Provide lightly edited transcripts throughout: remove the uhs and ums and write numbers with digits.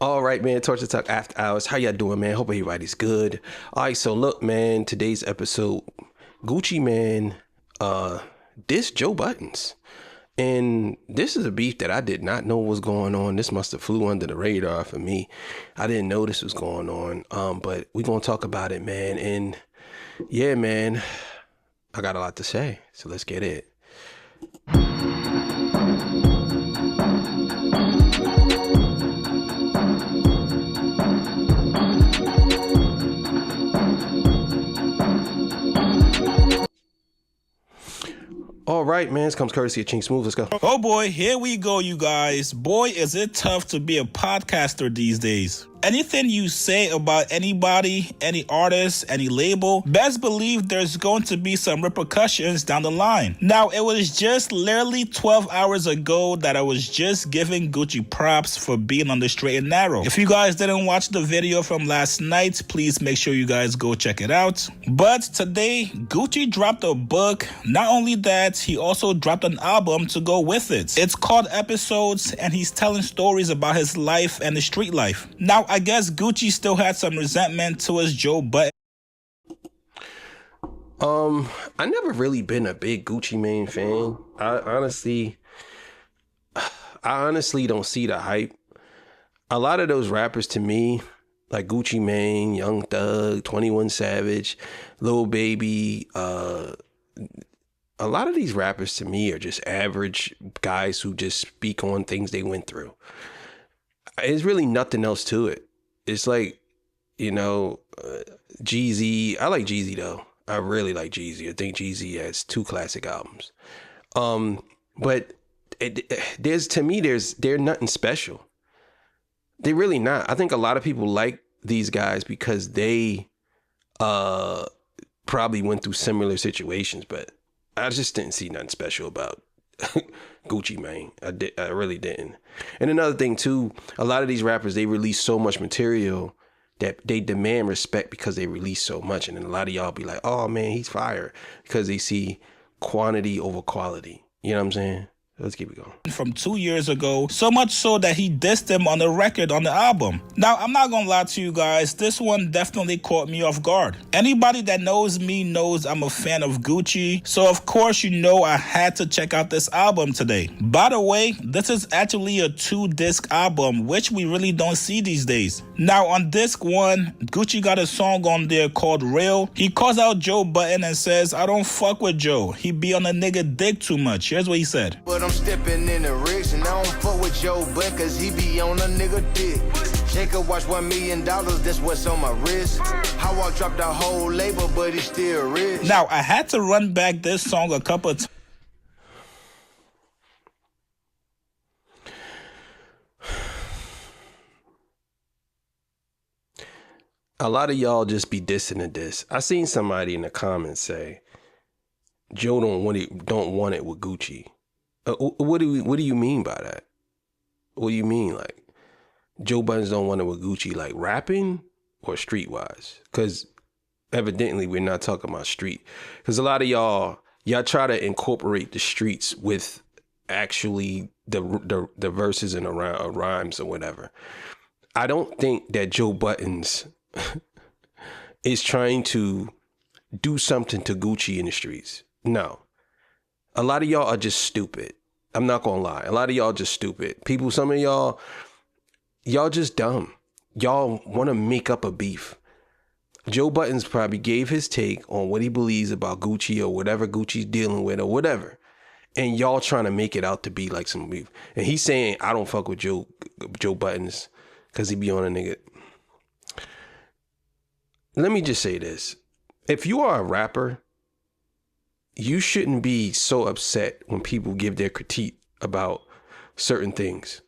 All right, man. Torture Talk After Hours. How y'all doing, man? Hope everybody's good. All right, so look, man. Today's episode, Gucci Man, dissed Joe Buttons, and this is a beef that I did not know was going on. This must have flew under the radar for me. I didn't know this was going on. But we're gonna talk about it, man. And yeah, man, I got a lot to say. So let's get it. All right, man. This comes courtesy of Chink Smooth. Let's go. Oh boy, here we go, you guys. Boy, is it tough to be a podcaster these days. Anything you say about anybody, any artist, any label, best believe there's going to be some repercussions down the line. Now, it was just literally 12 hours ago that I was just giving Gucci props for being on the straight and narrow. If you guys didn't watch the video from last night, please make sure you guys go check it out. But today, Gucci dropped a book. Not only that, he also dropped an album to go with it. It's called Episodes, and he's telling stories about his life and the street life. Now, I guess Gucci still had some resentment towards Joe Budden. I never really been a big Gucci Mane fan. I honestly don't see the hype. A lot of those rappers to me, like Gucci Mane, Young Thug, 21 Savage, Lil Baby, a lot of these rappers to me are just average guys who just speak on things they went through. There's really nothing else to it. It's like, Jeezy. I like Jeezy though. I really like Jeezy. I think Jeezy has two classic albums. But they're nothing special. They're really not. I think a lot of people like these guys because they probably went through similar situations, but I just didn't see nothing special about Gucci Mane. I really didn't. And another thing too, a lot of these rappers, they release so much material that they demand respect because they release so much. And then a lot of y'all be like, oh man, he's fire, because they see quantity over quality. You know what I'm saying? Let's keep it going. From 2 years ago, so much so that he dissed him on the record on the album. Now, I'm not gonna lie to you guys, this one definitely caught me off guard. Anybody that knows me knows I'm a fan of Gucci, so of course I had to check out this album today. By the way, this is actually a 2-disc album, which we really don't see these days. Now, on disc 1, Gucci got a song on there called Real. He calls out Joe Budden and says, I don't fuck with Joe. He be on a nigga dick too much. Here's what he said. I'm stepping in the rich and I don't fuck with Joe Budden cause he be on a nigga dick. Jacob watch $1 million, that's what's on my wrist. How I dropped the whole label, but he still rich. Now, I had to run back this song a couple of times. A lot of y'all just be dissing at this. I seen somebody in the comments say, Joe don't want it with Gucci. What do you mean by that? What do you mean, like Joe Buttons don't want it with Gucci, like rapping or streetwise? Because evidently we're not talking about street. Because a lot of y'all try to incorporate the streets with actually the verses and rhymes or whatever. I don't think that Joe Buttons is trying to do something to Gucci in the streets. No. A lot of y'all are just stupid. I'm not gonna lie. A lot of y'all just stupid. People, some of y'all just dumb. Y'all want to make up a beef. Joe Buttons probably gave his take on what he believes about Gucci or whatever Gucci's dealing with or whatever. And y'all trying to make it out to be like some beef. And he's saying, I don't fuck with Joe Buttons because he be on a nigga. Let me just say this. If you are a rapper, you shouldn't be so upset when people give their critique about certain things.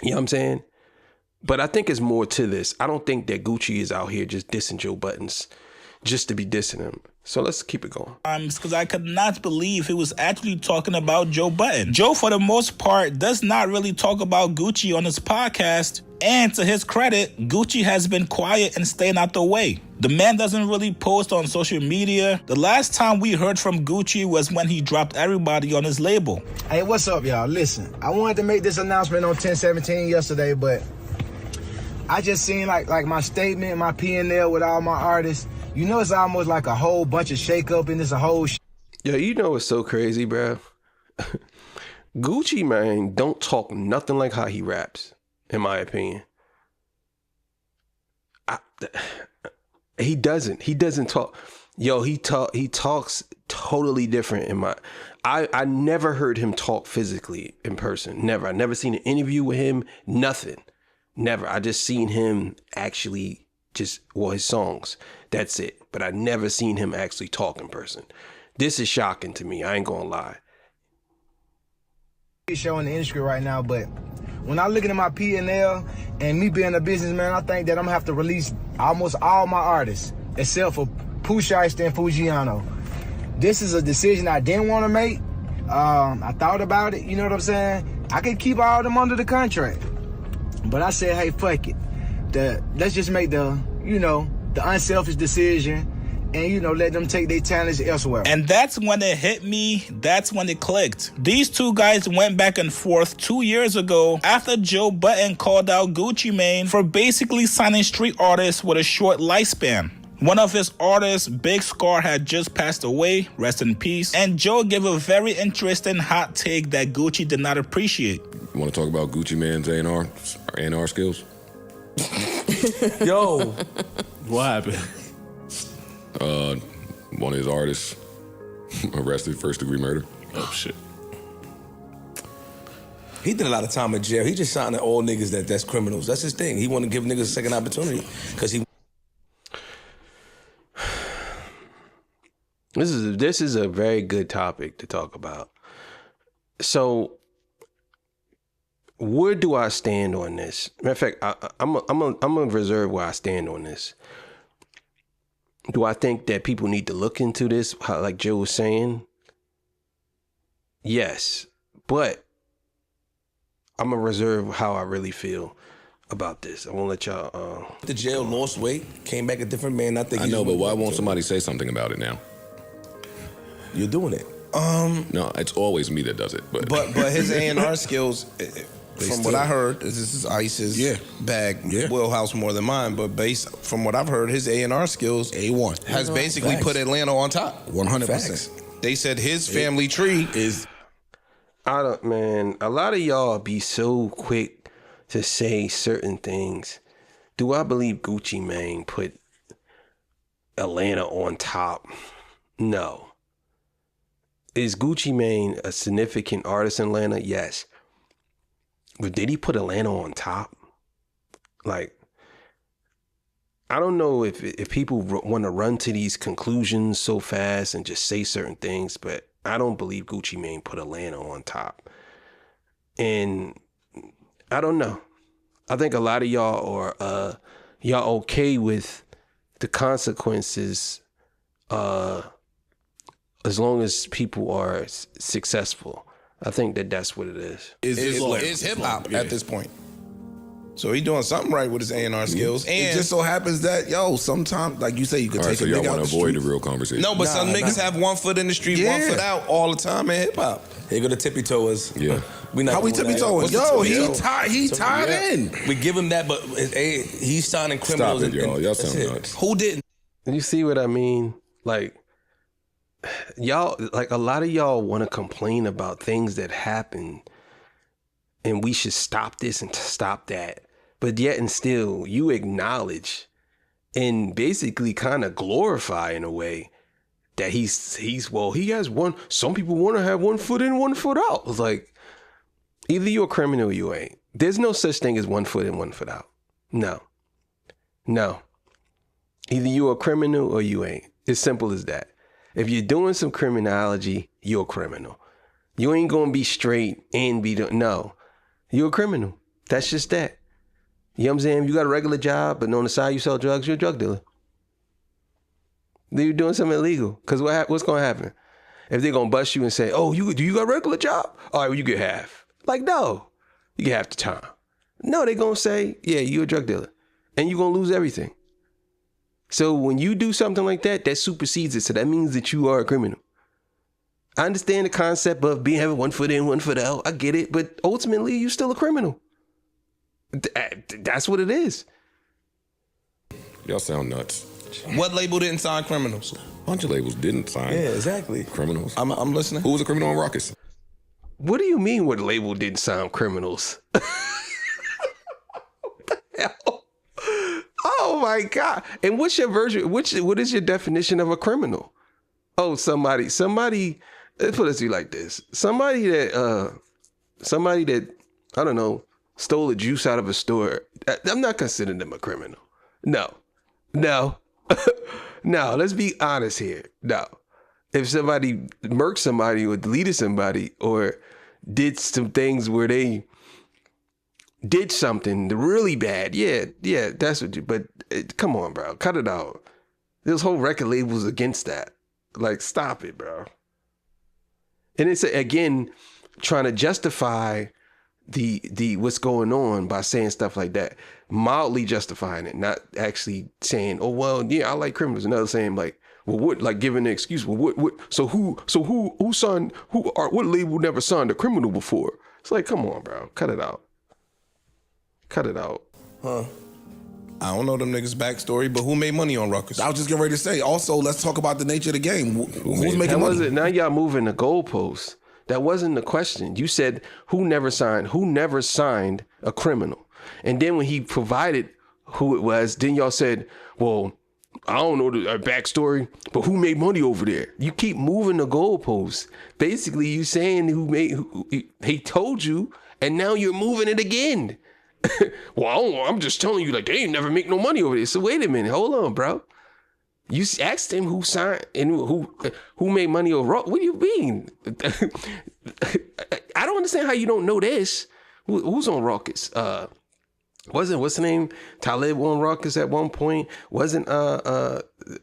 You know what I'm saying? But I think it's more to this. I don't think that Gucci is out here just dissing Joe Buttons just to be dissing him. So let's keep it going. Because I could not believe he was actually talking about Joe Budden. Joe, for the most part, does not really talk about Gucci on his podcast. And to his credit, Gucci has been quiet and staying out the way. The man doesn't really post on social media. The last time we heard from Gucci was when he dropped everybody on his label. Hey, what's up, y'all? Listen, I wanted to make this announcement on 10/17 yesterday, but I just seen like my statement, my P&L with all my artists. You know, it's almost like a whole bunch of shake-up and it's a whole Yo, you know what's so crazy, bro? Gucci, man, don't talk nothing like how he raps, in my opinion. He doesn't talk. Yo, he talks totally different in my... I never heard him talk physically in person. Never. I never seen an interview with him. Nothing. Never. I just seen him actually his songs. That's it. But I never seen him actually talk in person. This is shocking to me. I ain't gonna lie. show in the industry right now, but when I look at my P&L and me being a businessman, I think that I'm gonna have to release almost all my artists except for Pooh Shiesty and Fujiano. This is a decision I didn't want to make. I thought about it, you know what I'm saying? I could keep all of them under the contract. But I said, hey, fuck it. Let's just make the unselfish decision and, let them take their talents elsewhere. And that's when it hit me. That's when it clicked. These two guys went back and forth 2 years ago after Joe Budden called out Gucci Mane for basically signing street artists with a short lifespan. One of his artists, Big Scar, had just passed away, rest in peace, and Joe gave a very interesting hot take that Gucci did not appreciate. You want to talk about Gucci Mane's A&R skills? Yo, what happened? One of his artists arrested first-degree murder. Oh, shit. He did a lot of time in jail. He just signing all niggas that's criminals. That's his thing. He want to give niggas a second opportunity because he... This is a very good topic to talk about. So, where do I stand on this? Matter of fact, I'm gonna reserve where I stand on this. Do I think that people need to look into this, like Joe was saying? Yes, but I'm gonna reserve how I really feel about this. I won't let y'all. The jail, lost weight, came back a different man. I know, but why won't somebody say something about it now? You're doing it. No, it's always me that does it. But his A&R skills, from what I heard, this is Ice's bag, wheelhouse more than mine. But based from what I've heard, his A&R skills, A1 has basically put Atlanta on top. 100%. They said his family tree is. Man, a lot of y'all be so quick to say certain things. Do I believe Gucci Mane put Atlanta on top? No. Is Gucci Mane a significant artist in Atlanta? Yes. But did he put Atlanta on top? Like, I don't know if people want to run to these conclusions so fast and just say certain things, but I don't believe Gucci Mane put Atlanta on top. And I don't know. I think a lot of y'all are y'all okay with the consequences as long as people are successful. I think that's what it is. Is hip hop at this point. So he doing something right with his A&R skills. And it just so happens that, sometimes, like you say, you could take a so nigga y'all out want the to avoid street. the real conversation. No, but some niggas have 1 foot in the street, 1 foot out all the time in hip hop. Here go the tippy toes. Yeah. How we tippy toeing? He tied in. We give him that, but he's signing criminals. Stop it, y'all. Y'all sound nuts. Who didn't? You see what I mean? Like, y'all, like a lot of y'all want to complain about things that happen and we should stop this and stop that. But yet and still, you acknowledge and basically kind of glorify in a way that he has one. Some people want to have 1 foot in, 1 foot out. It's like, either you're a criminal or you ain't. There's no such thing as 1 foot in, 1 foot out. No. Either you're a criminal or you ain't. It's simple as that. If you're doing some criminology, you're a criminal. You ain't going to be straight and no. You're a criminal. That's just that. You know what I'm saying? If you got a regular job, but on the side you sell drugs, you're a drug dealer. Then you're doing something illegal. Because what's going to happen? If they're going to bust you and say, oh, do you got a regular job? All right, well, you get half. Like, no. You get half the time. No, they're going to say, yeah, you're a drug dealer. And you're going to lose everything. So when you do something like that, that supersedes it. So that means that you are a criminal. I understand the concept of having one foot in, one foot out. I get it. But ultimately, you're still a criminal. That's what it is. Y'all sound nuts. What label didn't sign criminals? A bunch of labels didn't sign. Yeah, exactly. Criminals. I'm listening. Who was a criminal on Ruckus? What do you mean what label didn't sign criminals? What the hell? Oh my God. And what's your version? What is your definition of a criminal? Oh, somebody, let's put it to you like this. Somebody that, I don't know, stole the juice out of a store. I'm not considering them a criminal. No. No, let's be honest here. No. If somebody murked somebody or deleted somebody or did some things where they did something really bad, yeah, that's what you, but come on, bro, cut it out. This whole record label's against that. Like, stop it, bro. And it's, again, trying to justify the what's going on by saying stuff like that. Mildly justifying it, not actually saying, oh, well, yeah, I like criminals. Another saying like, well, what, like giving an excuse. Well, what, who signed, what label never signed a criminal before? It's like, come on, bro, cut it out. Cut it out. Huh. I don't know them niggas' backstory, but who made money on Ruckus? I was just getting ready to say, also, let's talk about the nature of the game. Who's making money? Now y'all moving the goalposts. That wasn't the question. You said who never signed a criminal. And then when he provided who it was, then y'all said, well, I don't know the backstory, but who made money over there? You keep moving the goalposts. Basically, you saying he told you, and now you're moving it again. Well, I'm just telling you, like, they ain't never make no money over there. So wait a minute, hold on, bro. You asked him who signed and who made money over. What do you mean? I don't understand how you don't know this. Who's on Ruckus? Wasn't what's the name? Talib on Ruckus at one point. Wasn't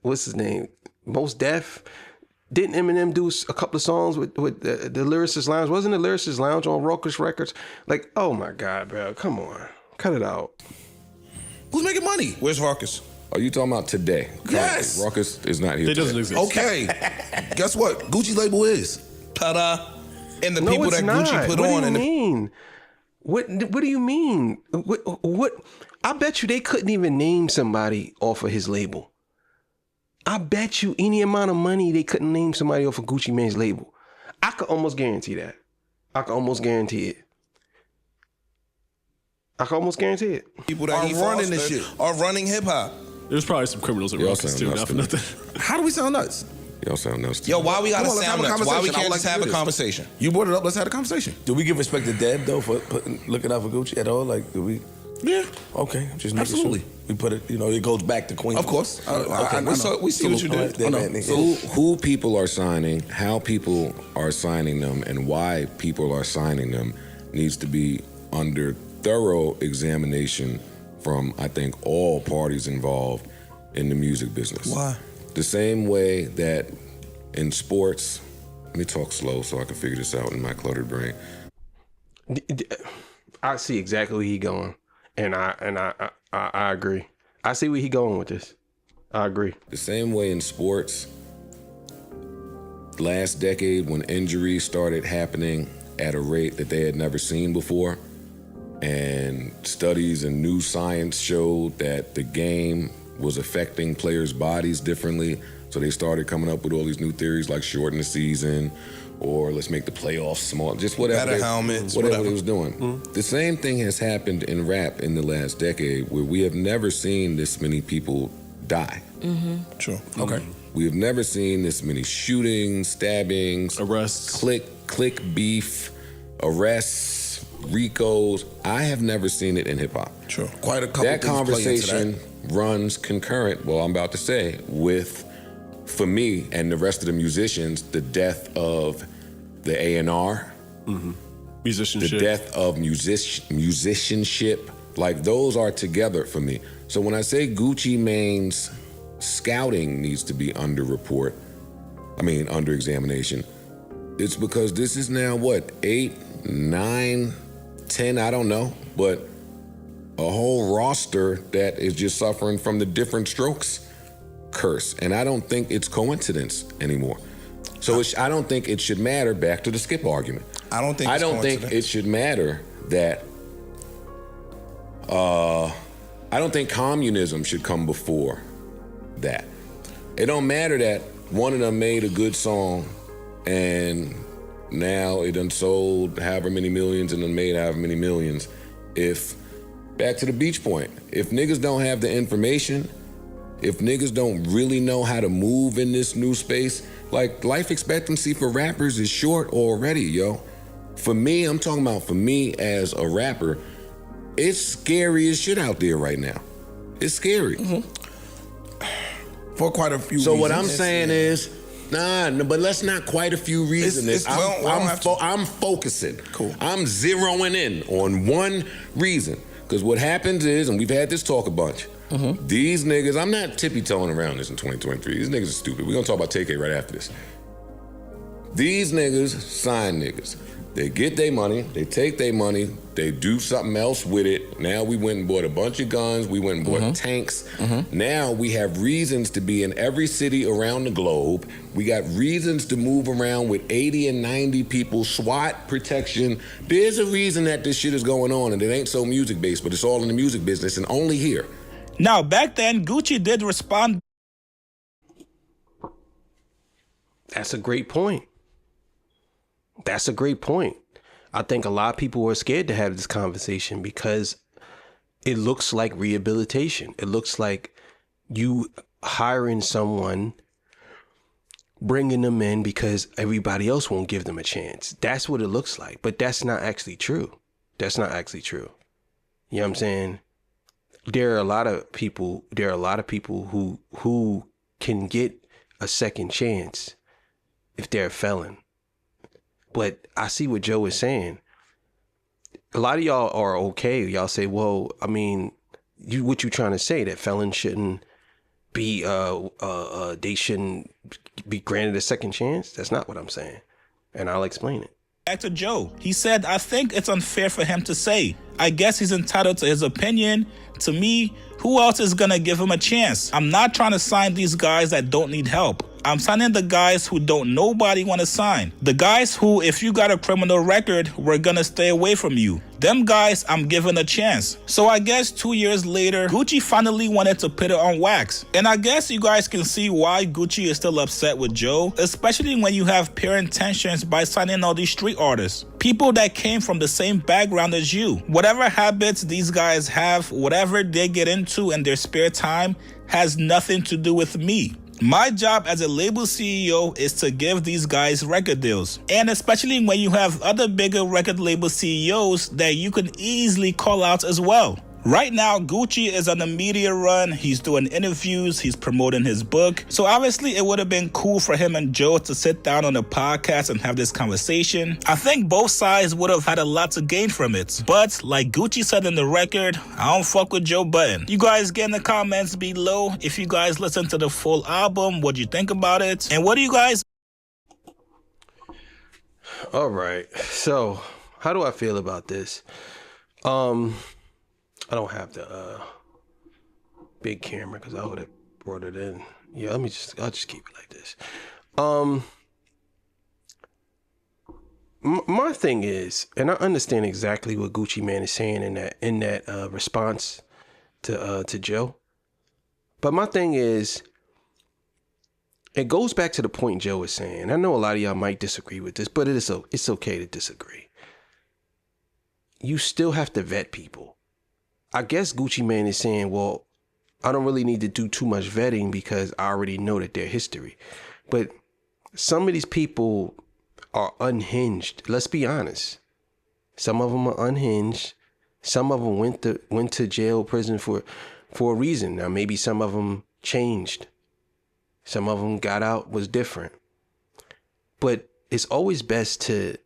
what's his name? Mos Def. Didn't Eminem do a couple of songs with the Lyricist Lounge? Wasn't the Lyricist Lounge on Ruckus Records? Like, oh my God, bro, come on, cut it out. Who's making money? Where's Ruckus? Are you talking about today? Yes. Ruckus is not here. It doesn't exist. Okay. Guess what? Gucci label is. Ta-da. And the No, people it's that not. Gucci put What on. do you mean? What do you mean? What? I bet you they couldn't even name somebody off of his label. I bet you any amount of money they couldn't name somebody off of Gucci Mane's label. I could almost guarantee that. I could almost guarantee it. People that Are he running this fostered shit. are running hip hop. There's probably some criminals at Y'all Ruckus sound too, nuts not for to me. nothing. How do we sound nuts? Y'all sound nuts. Yo, why we gotta Come on, let's sound have a nuts? Why we conversation. I can't would like just to have do a this. conversation? You brought it up. Let's have a conversation. Do we give respect to Deb though for looking out for Gucci at all? Like, do we? Yeah. Okay, I'm just making Absolutely. sure. We put it. It goes back to Queen. Of course. Okay, we see what you did. I know. Who people are signing, how people are signing them, and why people are signing them needs to be under thorough examination from, I think, all parties involved in the music business. Why? The same way that in sports, let me talk slow so I can figure this out in my cluttered brain. I see exactly where he going, and I agree. I see where he going with this. I agree. The same way in sports, last decade when injuries started happening at a rate that they had never seen before, and studies and new science showed that the game was affecting players' bodies differently, so they started coming up with all these new theories like shorten the season, or let's make the playoffs small, just whatever. Better helmets, whatever they was doing. The same thing has happened in rap in the last decade, where we have never seen this many people die. True. Okay. We have never seen this many shootings, stabbings, Arrests. click beef, arrests, RICOs. I have never seen it in hip hop. True. Quite a couple That things play into conversation that. runs concurrent, well, I'm about to say, with, for me and the rest of the musicians, the death of the A&R, Musicianship. the death of musicianship. Like, those are together for me. So when I say Gucci Mane's scouting needs to be under examination. It's because this is now what, 8, 9, 10, I don't know, but a whole roster that is just suffering from the different strokes curse. And I don't think it's coincidence anymore. So I don't think it should matter, back to the Skip argument. I don't think it should matter that I don't think communism should come before that. It don't matter that one of them made a good song and now it done sold however many millions and done made however many millions. If, back to the Beach Point, if niggas don't have the information, if niggas don't really know how to move in this new space, like life expectancy for rappers is short already, yo. For me, I'm talking about for me as a rapper, it's scary as shit out there right now. It's scary. For quite a few reasons. So what I'm saying is, but let's not quite a few reasons. I'm focusing. Cool. I'm zeroing in on one reason. Because what happens is, and we've had this talk a bunch, these niggas, I'm not tippy-toeing around this in 2023. These niggas are stupid. We're going to talk about TK right after this. These niggas sign niggas. They get their money, they take their money, they do something else with it. Now we went and bought a bunch of guns, we went and bought tanks. Now we have reasons to be in every city around the globe. We got reasons to move around with 80 and 90 people, SWAT protection. There's a reason that this shit is going on, and it ain't so music-based, but it's all in the music business and only here. Now, back then, Gucci did respond. That's a great point. That's a great point. I think a lot of people are scared to have this conversation because it looks like rehabilitation. It looks like you hiring someone, bringing them in because everybody else won't give them a chance. That's what it looks like. But that's not actually true. That's not actually true. You know what I'm saying? There are a lot of people who can get a second chance if they're a felon. But I see what Joe is saying. A lot of y'all are okay. Y'all say, well, I mean, what you trying to say, that felons shouldn't be, they shouldn't be granted a second chance? That's not what I'm saying. And I'll explain it. Back to Joe. He said, I think it's unfair for him to say. I guess he's entitled to his opinion. To me, who else is gonna give him a chance? I'm not trying to sign these guys that don't need help. I'm signing the guys who don't nobody want to sign. The guys who, if you got a criminal record, we're gonna stay away from you. Them guys, I'm giving a chance. So I guess 2 years later, Gucci finally wanted to put it on wax. And I guess you guys can see why Gucci is still upset with Joe, especially when you have pure intentions by signing all these street artists. People that came from the same background as you. Whatever habits these guys have, whatever they get into in their spare time, has nothing to do with me. My job as a label CEO is to give these guys record deals. And especially when you have other bigger record label CEOs that you can easily call out as well. Right now, Gucci is on a media run. He's doing interviews. He's promoting his book. So obviously, it would have been cool for him and Joe to sit down on a podcast and have this conversation. I think both sides would have had a lot to gain from it. But like Gucci said in the record, I don't fuck with Joe Budden. You guys get in the comments below if you guys listen to the full album, what you think about it. And what do you guys... All right. So how do I feel about this? I don't have the big camera because I would have brought it in. Yeah, I'll just keep it like this. My thing is, and I understand exactly what Gucci Mane is saying in that response to Joe. But my thing is, it goes back to the point Joe was saying. I know a lot of y'all might disagree with this, but it's okay to disagree. You still have to vet people. I guess Gucci Mane is saying, well, I don't really need to do too much vetting because I already know that their history. But some of these people are unhinged. Let's be honest. Some of them are unhinged. Some of them went to jail, prison for a reason. Now, maybe some of them changed. Some of them got out, was different. But it's always best to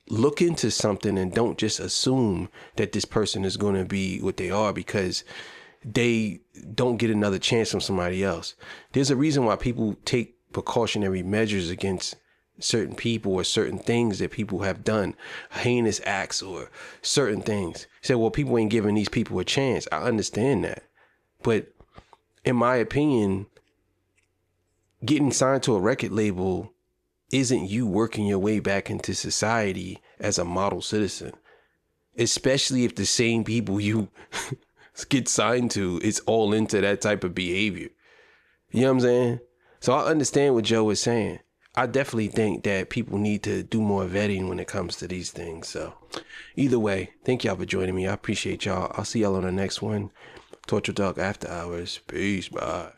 look into something and don't just assume that this person is going to be what they are, because they don't get another chance from somebody else. There's a reason why people take precautionary measures against certain people or certain things that people have done, heinous acts or certain things. Say, well, people ain't giving these people a chance. I understand that. But in my opinion, getting signed to a record label isn't you working your way back into society as a model citizen, especially if the same people you get signed to is all into that type of behavior. You know what I'm saying? So I understand what Joe is saying. I definitely think that people need to do more vetting when it comes to these things. So either way, thank y'all for joining me. I appreciate y'all. I'll see y'all on the next one. Torture Talk After Hours. Peace. Bye.